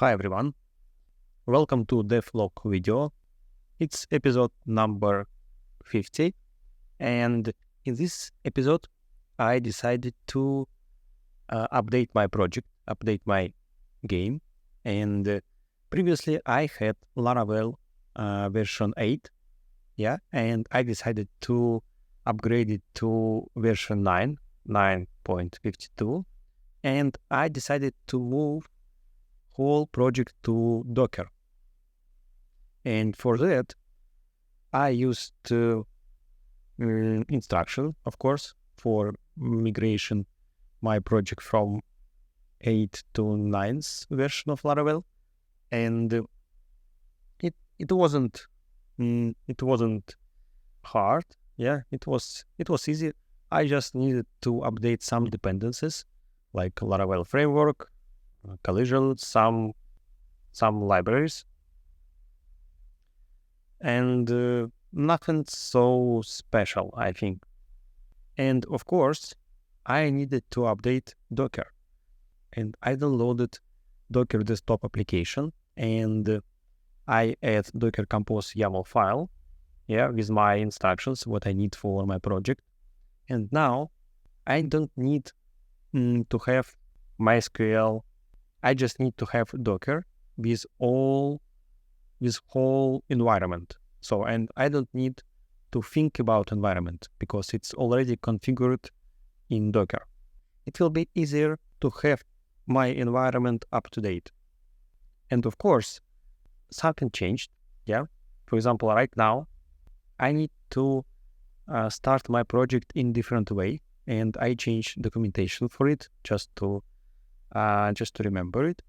Hi everyone, welcome to DevLog video. It's episode number 50, and in this episode I decided to update my project, update my game. And previously I had Laravel version 8, and I decided to upgrade it to version 9, 9.52, and I decided to move whole project to Docker. And for that, I used instruction, of course, for migration my project from 8 to 9th version of Laravel. And it wasn't hard. It was easy. I just needed to update some dependencies like Laravel framework, collision, some libraries, and nothing so special, I think. And of course, I needed to update Docker, and I downloaded Docker desktop application, and I add Docker Compose YAML file, with my instructions, what I need for my project. And now I don't need to have MySQL. I just need to have Docker with whole environment. So, and I don't need to think about environment because it's already configured in Docker. It will be easier to have my environment up to date. And of course, something changed. For example, right now, I need to start my project in different way, and I changed documentation for it just to remember it.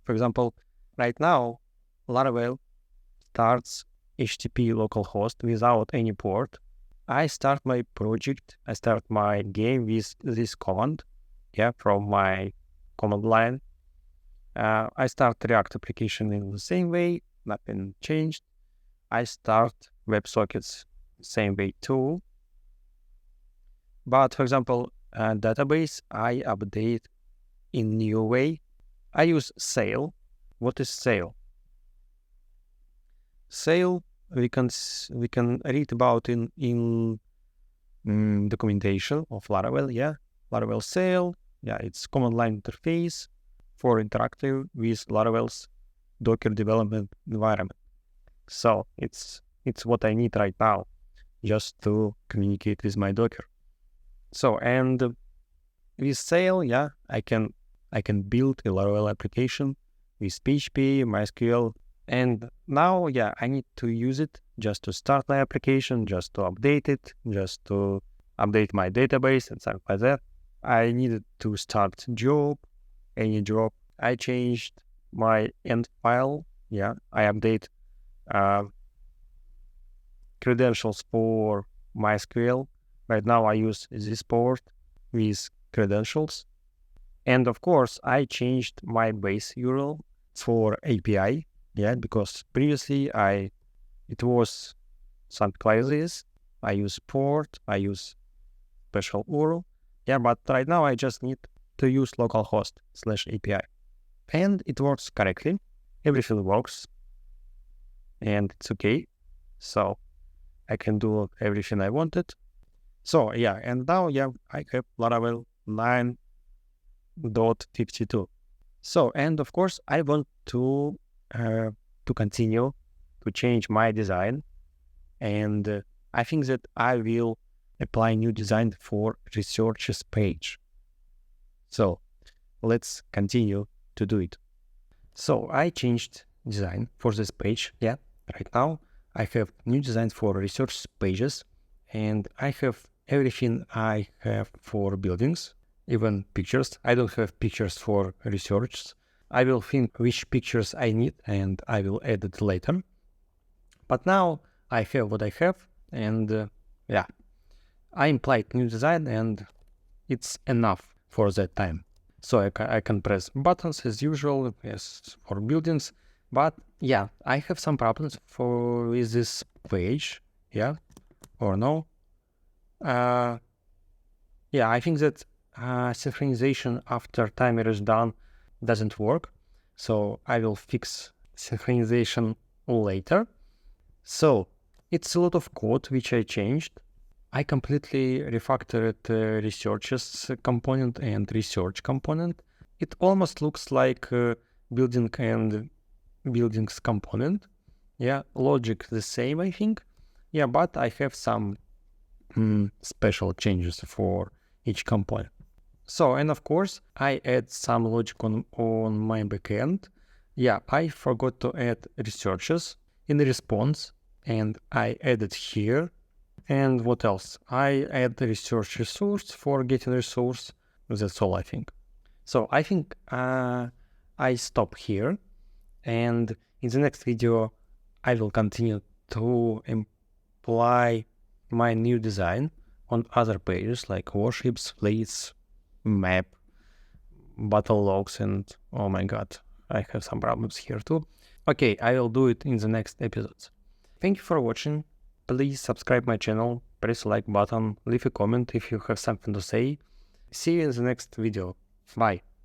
For example, right now, Laravel starts HTTP localhost without any port. I start my project, I start my game with this command, from my command line. I start React application in the same way, nothing changed. I start WebSockets same way too. But for example, database, I update in new way. I use sail. What is sail? Sail we can read about in documentation of Laravel. Laravel sail. It's command line interface for interacting with Laravel's Docker development environment. So it's what I need right now just to communicate with my Docker. So, and with sail, I can build a Laravel application with PHP, MySQL, and now, I need to use it just to start my application, just to update it, just to update my database and stuff like that. I needed to start any job. I changed my end file. I update credentials for MySQL. Right now I use this port with credentials. And of course, I changed my base URL for API, because previously it was something like this. I use port, I use special URL. But right now I just need to use localhost /API. And it works correctly. Everything works. And it's okay. So I can do everything I wanted. So and now I have Laravel 9.52. So, and of course I want to continue to change my design, and I think that I will apply new design for researchers page. So let's continue to do it. So I changed design for this page. Right now I have new design for research pages, and I have everything I have for buildings, even pictures. I don't have pictures for research. I will think which pictures I need, and I will add it later. But now I have what I have, and I implied new design, and it's enough for that time. So I can press buttons as usual, as for buildings. But I have some problems with this page, or no. I think that synchronization after timer is done doesn't work. So I will fix synchronization later. So it's a lot of code which I changed. I completely refactored researches component and research component. It almost looks like building and buildings component. Yeah, logic the same, I think. Yeah, but I have some special changes for each component. So, and of course, I add some logic on my backend. Yeah, I forgot to add researches in the response, and I added here. And what else? I add the research resource for getting resource. That's all, I think. So I think I stop here, and in the next video, I will continue to apply my new design on other pages like warships, fleets, map, battle logs, and oh my god, I have some problems here too. Okay, I will do it in the next episodes. Thank you for watching. Please subscribe my channel, press like button, leave a comment if you have something to say. See you in the next video. Bye.